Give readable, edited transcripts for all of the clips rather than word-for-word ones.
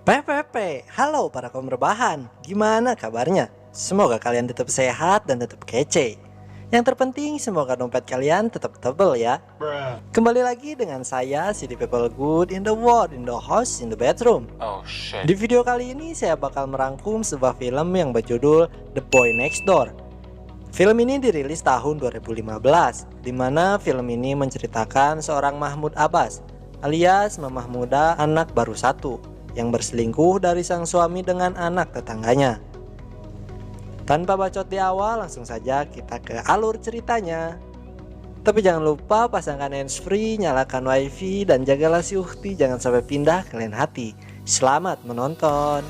PPP, halo para kaum rebahan, gimana kabarnya? Semoga kalian tetap sehat dan tetap kece. Yang terpenting semoga dompet kalian tetap tebel ya. Kembali lagi dengan saya, City People Good in the world, in the house, in the bedroom. Oh shit. Di video kali ini saya bakal merangkum sebuah film yang berjudul The Boy Next Door. Film ini dirilis tahun 2015, di mana film ini menceritakan seorang Mahmud Abbas alias mamah muda anak baru satu yang berselingkuh dari sang suami dengan anak tetangganya. Tanpa bacot di awal, langsung saja kita ke alur ceritanya. Tapi jangan lupa pasangkan handsfree, nyalakan wifi, dan jagalah si Ukti jangan sampai pindah ke lain hati. Selamat menonton.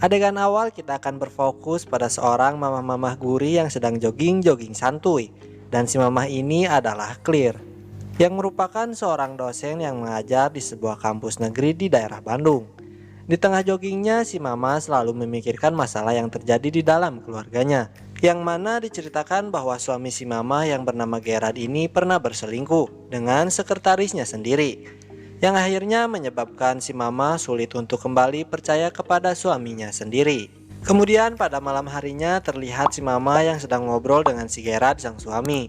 Adegan awal kita akan berfokus pada seorang mamah-mamah guri yang sedang jogging-jogging santuy. Dan si mamah ini adalah Clear, yang merupakan seorang dosen yang mengajar di sebuah kampus negeri di daerah Bandung. Di tengah joggingnya, si mama selalu memikirkan masalah yang terjadi di dalam keluarganya, yang mana diceritakan bahwa suami si mama yang bernama Gerard ini pernah berselingkuh dengan sekretarisnya sendiri, yang akhirnya menyebabkan si mama sulit untuk kembali percaya kepada suaminya sendiri. Kemudian pada malam harinya terlihat si mama yang sedang ngobrol dengan si Gerard sang suami.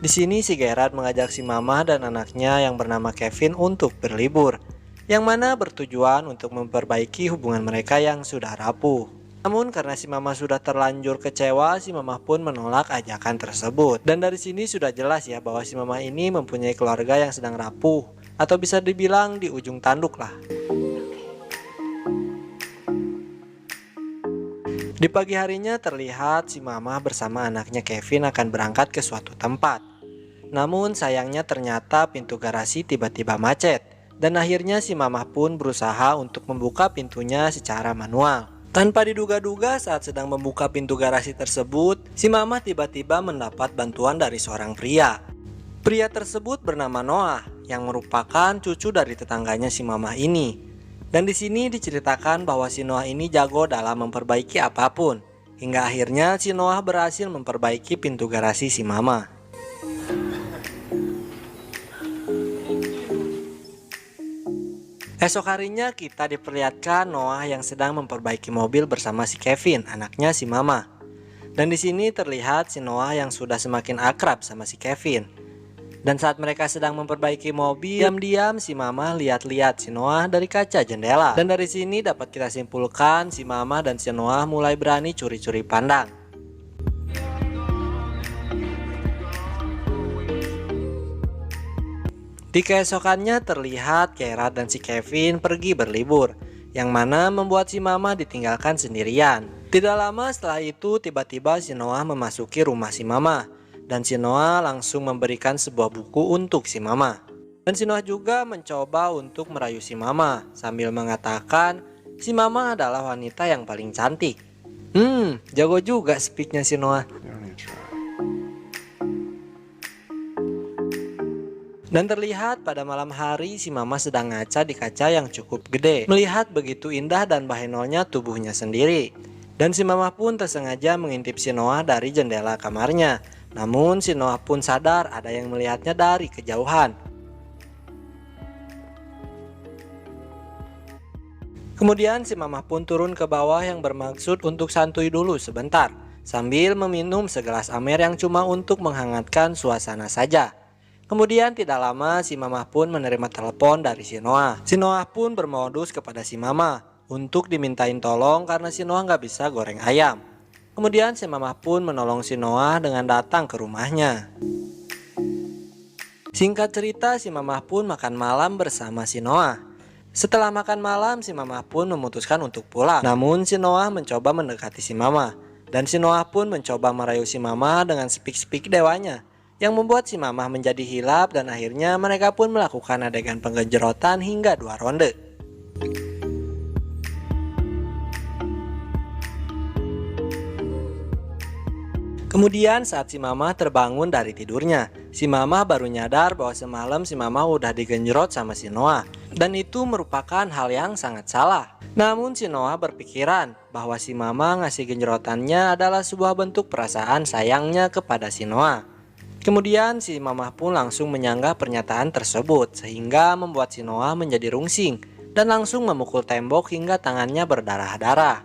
Di sini si Gerard mengajak si mama dan anaknya yang bernama Kevin untuk berlibur, yang mana bertujuan untuk memperbaiki hubungan mereka yang sudah rapuh. Namun karena si mama sudah terlanjur kecewa, si mama pun menolak ajakan tersebut. Dan dari sini sudah jelas ya bahwa si mama ini mempunyai keluarga yang sedang rapuh, atau bisa dibilang di ujung tanduk lah. Di pagi harinya terlihat si mama bersama anaknya Kevin akan berangkat ke suatu tempat. Namun sayangnya ternyata pintu garasi tiba-tiba macet, dan akhirnya si mama pun berusaha untuk membuka pintunya secara manual. Tanpa diduga-duga saat sedang membuka pintu garasi tersebut, si mama tiba-tiba mendapat bantuan dari seorang pria. Pria tersebut bernama Noah, yang merupakan cucu dari tetangganya si mama ini. Dan di sini diceritakan bahwa si Noah ini jago dalam memperbaiki apapun, hingga akhirnya si Noah berhasil memperbaiki pintu garasi si mama. Esok harinya kita diperlihatkan Noah yang sedang memperbaiki mobil bersama si Kevin, anaknya si mama. Dan di sini terlihat si Noah yang sudah semakin akrab sama si Kevin. Dan saat mereka sedang memperbaiki mobil, diam-diam si mama lihat-lihat si Noah dari kaca jendela. Dan dari sini dapat kita simpulkan si mama dan si Noah mulai berani curi-curi pandang. Di keesokannya terlihat Gerard dan si Kevin pergi berlibur, yang mana membuat si mama ditinggalkan sendirian. Tidak lama setelah itu tiba-tiba si Noah memasuki rumah si mama. Dan si Noah langsung memberikan sebuah buku untuk si mama. Dan si Noah juga mencoba untuk merayu si mama sambil mengatakan si mama adalah wanita yang paling cantik. Jago juga speaknya si Noah. Dan terlihat pada malam hari si mama sedang ngaca di kaca yang cukup gede, melihat begitu indah dan bahenolnya tubuhnya sendiri. Dan si mama pun tersengaja mengintip si Noah dari jendela kamarnya. Namun si Noah pun sadar ada yang melihatnya dari kejauhan. Kemudian si mama pun turun ke bawah yang bermaksud untuk santuy dulu sebentar, sambil meminum segelas amer yang cuma untuk menghangatkan suasana saja. Kemudian tidak lama si mama pun menerima telepon dari si Noah. Si Noah pun bermodus kepada si mama untuk dimintain tolong karena si Noah nggak bisa goreng ayam. Kemudian si mama pun menolong si Noah dengan datang ke rumahnya. Singkat cerita, si mama pun makan malam bersama si Noah. Setelah makan malam, si mama pun memutuskan untuk pulang. Namun si Noah mencoba mendekati si mama. Dan si Noah pun mencoba merayu si mama dengan speak-speak dewanya, yang membuat si mama menjadi hilap dan akhirnya mereka pun melakukan adegan penggenjerotan hingga 2 ronde. Kemudian saat si Mama terbangun dari tidurnya, si Mama baru nyadar bahwa semalam si Mama udah digenjrot sama si Noah. Dan itu merupakan hal yang sangat salah. Namun si Noah berpikiran bahwa si Mama ngasih genjrotannya adalah sebuah bentuk perasaan sayangnya kepada si Noah. Kemudian si Mama pun langsung menyanggah pernyataan tersebut sehingga membuat si Noah menjadi rungsing dan langsung memukul tembok hingga tangannya berdarah-darah.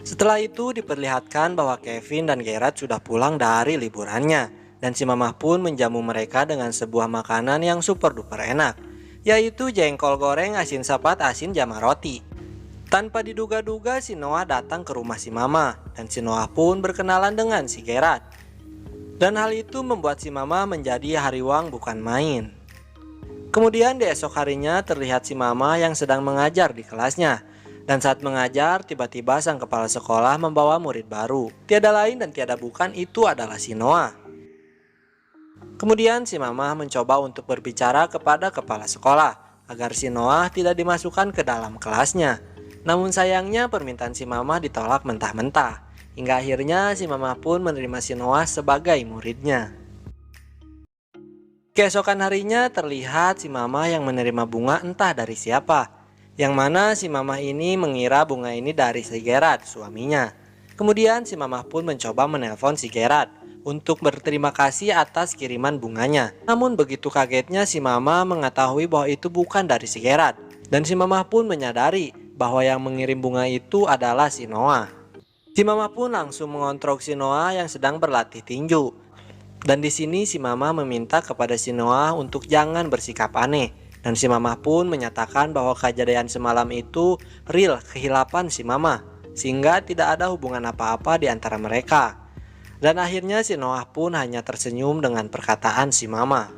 Setelah itu diperlihatkan bahwa Kevin dan Gerard sudah pulang dari liburannya dan si Mama pun menjamu mereka dengan sebuah makanan yang super duper enak, yaitu jengkol goreng asin sepat asin jama roti. Tanpa diduga-duga si Noah datang ke rumah si Mama dan si Noah pun berkenalan dengan si Gerard. Dan hal itu membuat si Mama menjadi hariwang bukan main. Kemudian di esok harinya terlihat si Mama yang sedang mengajar di kelasnya. Dan saat mengajar, tiba-tiba sang kepala sekolah membawa murid baru. Tiada lain dan tiada bukan itu adalah si Noah. Kemudian si Mama mencoba untuk berbicara kepada kepala sekolah agar si Noah tidak dimasukkan ke dalam kelasnya. Namun sayangnya permintaan si Mama ditolak mentah-mentah. Hingga akhirnya si Mama pun menerima si Noah sebagai muridnya. Keesokan harinya terlihat si Mama yang menerima bunga entah dari siapa. Yang mana si Mama ini mengira bunga ini dari si Gerard, suaminya. Kemudian si Mama pun mencoba menelpon si Gerard untuk berterima kasih atas kiriman bunganya. Namun begitu kagetnya si Mama mengetahui bahwa itu bukan dari si Gerard. Dan si Mama pun menyadari bahwa yang mengirim bunga itu adalah si Noah. Si Mama pun langsung mengontrol si Noah yang sedang berlatih tinju. Dan di sini si Mama meminta kepada si Noah untuk jangan bersikap aneh. Dan si Mama pun menyatakan bahwa kejadian semalam itu real kehilapan si Mama, sehingga tidak ada hubungan apa-apa di antara mereka. Dan akhirnya si Noah pun hanya tersenyum dengan perkataan si Mama.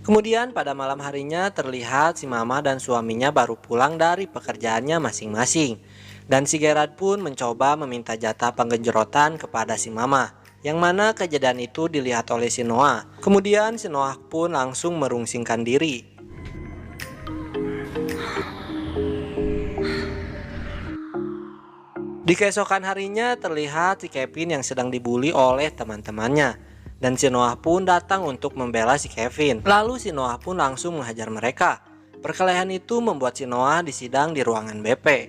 Kemudian pada malam harinya terlihat si Mama dan suaminya baru pulang dari pekerjaannya masing-masing. Dan si Gerard pun mencoba meminta jatah penggenjrotan kepada si Mama. Yang mana kejadian itu dilihat oleh si Noah. Kemudian si Noah pun langsung merungsingkan diri. Di keesokan harinya terlihat si Kevin yang sedang dibully oleh teman-temannya. Dan si Noah pun datang untuk membela si Kevin. Lalu si Noah pun langsung menghajar mereka. Perkelahian itu membuat si Noah disidang di ruangan BP.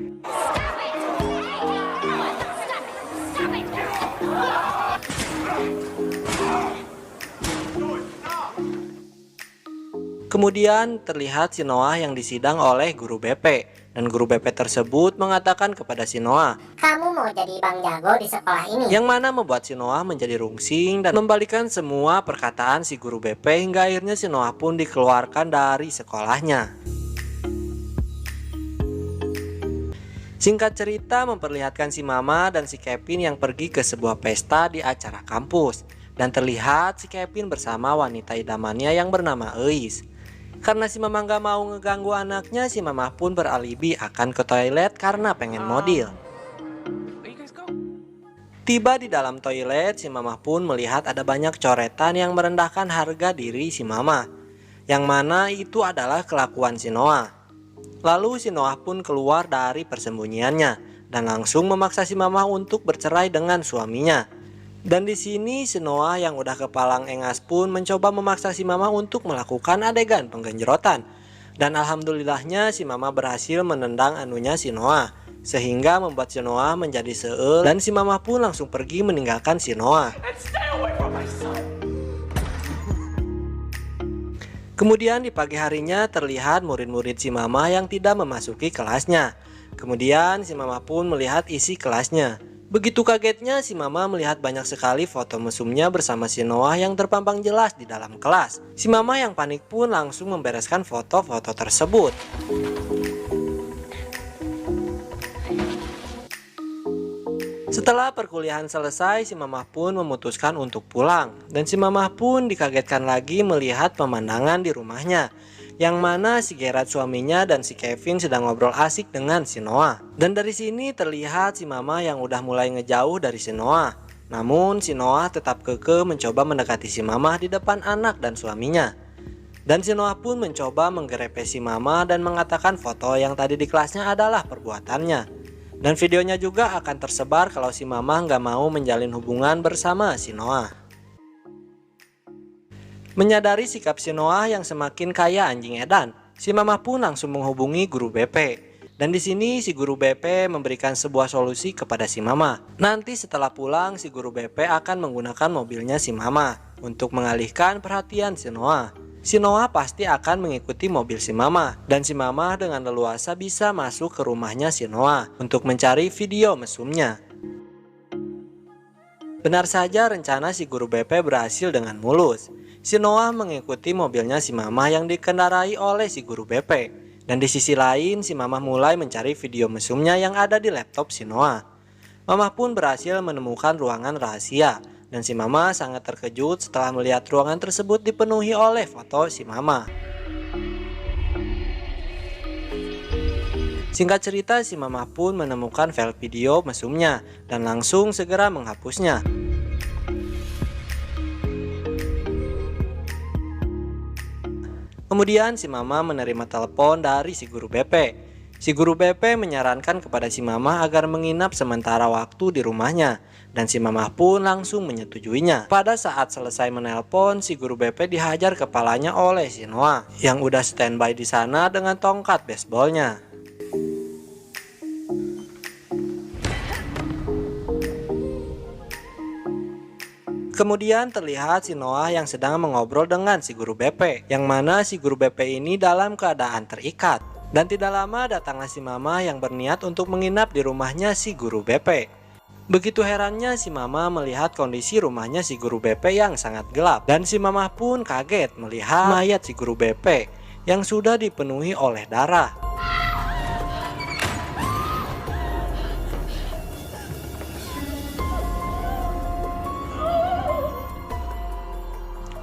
Kemudian terlihat si Noah yang disidang oleh guru BP. Dan guru BP tersebut mengatakan kepada si Noah, "Kamu mau jadi bang jago di sekolah ini?" Yang mana membuat si Noah menjadi rungsing dan membalikan semua perkataan si guru BP hingga akhirnya si Noah pun dikeluarkan dari sekolahnya. Singkat cerita memperlihatkan si Mama dan si Kevin yang pergi ke sebuah pesta di acara kampus. Dan terlihat si Kevin bersama wanita idamannya yang bernama Eis. Karena si Mama gak mau ngeganggu anaknya, si Mama pun beralibi akan ke toilet karena pengen modil. Tiba di dalam toilet, si Mama pun melihat ada banyak coretan yang merendahkan harga diri si Mama. Yang mana itu adalah kelakuan si Noah. Lalu si Noah pun keluar dari persembunyiannya dan langsung memaksa si Mama untuk bercerai dengan suaminya. Dan di sini si Noah yang udah kepalang engas pun mencoba memaksa si Mama untuk melakukan adegan penggenjrotan. Dan alhamdulillahnya si Mama berhasil menendang anunya si Noah, sehingga membuat si Noah menjadi seul dan si Mama pun langsung pergi meninggalkan si Noah. Kemudian di pagi harinya terlihat murid-murid si Mama yang tidak memasuki kelasnya. Kemudian si Mama pun melihat isi kelasnya. Begitu kagetnya si Mama melihat banyak sekali foto mesumnya bersama si Noah yang terpampang jelas di dalam kelas. Si Mama yang panik pun langsung membereskan foto-foto tersebut. Setelah perkuliahan selesai, si Mama pun memutuskan untuk pulang. Dan si Mama pun dikagetkan lagi melihat pemandangan di rumahnya, yang mana si Gerard suaminya dan si Kevin sedang ngobrol asik dengan si Noah. Dan dari sini terlihat si Mama yang udah mulai ngejauh dari si Noah. Namun si Noah tetap kekeh mencoba mendekati si Mama di depan anak dan suaminya. Dan si Noah pun mencoba menggerepe si Mama dan mengatakan foto yang tadi di kelasnya adalah perbuatannya. Dan videonya juga akan tersebar kalau si Mama nggak mau menjalin hubungan bersama si Noah. Menyadari sikap si Noah yang semakin kaya anjing edan, si Mama pun langsung menghubungi guru BP. Dan di sini si guru BP memberikan sebuah solusi kepada si Mama. Nanti setelah pulang si guru BP akan menggunakan mobilnya si Mama untuk mengalihkan perhatian si Noah. Si Noah pasti akan mengikuti mobil si Mama dan si Mama dengan leluasa bisa masuk ke rumahnya si Noah untuk mencari video mesumnya. Benar saja rencana si guru BP berhasil dengan mulus. Si Noah mengikuti mobilnya si Mama yang dikendarai oleh si guru BP. Dan di sisi lain si Mama mulai mencari video mesumnya yang ada di laptop si Noah. Mama pun berhasil menemukan ruangan rahasia. Dan si Mama sangat terkejut setelah melihat ruangan tersebut dipenuhi oleh foto si Mama. Singkat cerita si Mama pun menemukan file video mesumnya dan langsung segera menghapusnya. Kemudian si Mama menerima telepon dari si guru BP. Si guru BP menyarankan kepada si Mama agar menginap sementara waktu di rumahnya. Dan si Mama pun langsung menyetujuinya. Pada saat selesai menelpon, si guru BP dihajar kepalanya oleh si Noah yang udah standby di sana dengan tongkat baseballnya. Kemudian terlihat si Noah yang sedang mengobrol dengan si guru BP, yang mana si guru BP ini dalam keadaan terikat. Dan tidak lama datanglah si Mama yang berniat untuk menginap di rumahnya si guru BP. Begitu herannya si Mama melihat kondisi rumahnya si guru BP yang sangat gelap. Dan si Mama pun kaget melihat mayat si guru BP yang sudah dipenuhi oleh darah.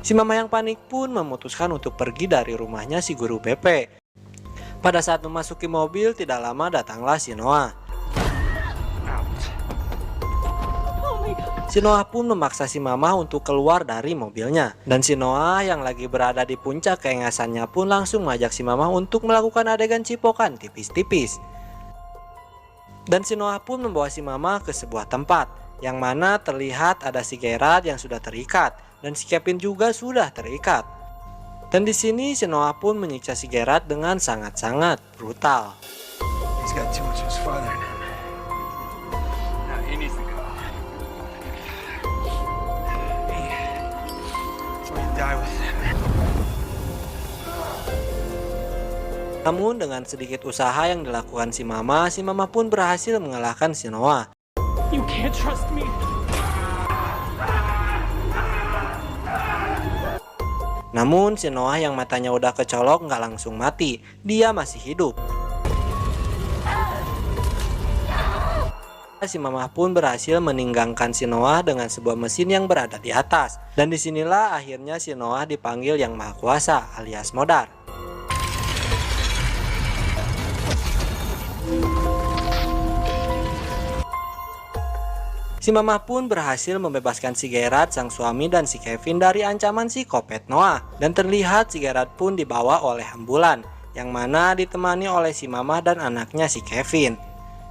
Si Mama yang panik pun memutuskan untuk pergi dari rumahnya si guru BP. Pada saat memasuki mobil tidak lama datanglah si Noah. Si Noah pun memaksa si Mama untuk keluar dari mobilnya. Dan si Noah yang lagi berada di puncak keengasannya pun langsung mengajak si Mama untuk melakukan adegan cipokan tipis-tipis. Dan si Noah pun membawa si Mama ke sebuah tempat yang mana terlihat ada si Gerard yang sudah terikat dan si Kevin juga sudah terikat. Dan di sini si Noah pun menyiksa si Gerard dengan sangat-sangat brutal. He's got too much of his father in him. Now he needs to go. Or you die with him. Namun dengan sedikit usaha yang dilakukan si Mama pun berhasil mengalahkan si Noah. You can't trust me. Namun si Noah yang matanya udah kecolok nggak langsung mati, dia masih hidup. Si Mama pun berhasil meninggalkan si Noah dengan sebuah mesin yang berada di atas. Dan disinilah akhirnya si Noah dipanggil Yang Maha Kuasa alias Modar. Si Mama pun berhasil membebaskan si Gerard sang suami dan si Kevin dari ancaman si Kopet Noah. Dan terlihat si Gerard pun dibawa oleh ambulan, yang mana ditemani oleh si Mama dan anaknya si Kevin.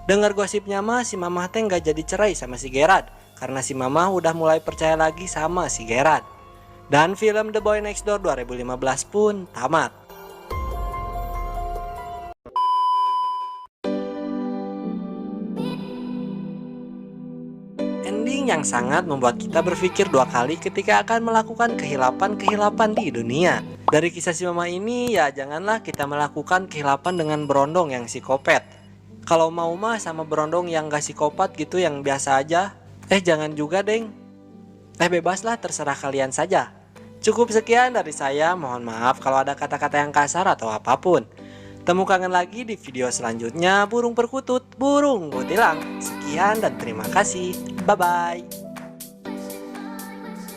Dengar gosipnya mah si Mama teh nggak jadi cerai sama si Gerard, karena si Mama udah mulai percaya lagi sama si Gerard. Dan film The Boy Next Door 2015 pun tamat. Ending yang sangat membuat kita berpikir dua kali ketika akan melakukan kehilapan-kehilapan di dunia. Dari kisah si Mama ini ya janganlah kita melakukan kehilapan dengan berondong yang psikopat. Kalau mau mah sama berondong yang gak psikopat gitu yang biasa aja. Jangan juga deng. Bebaslah terserah kalian saja. Cukup sekian dari saya, mohon maaf kalau ada kata-kata yang kasar atau apapun. Temu kangen lagi di video selanjutnya. Burung perkutut, burung kutilang. Sekian dan terima kasih. Bye-bye.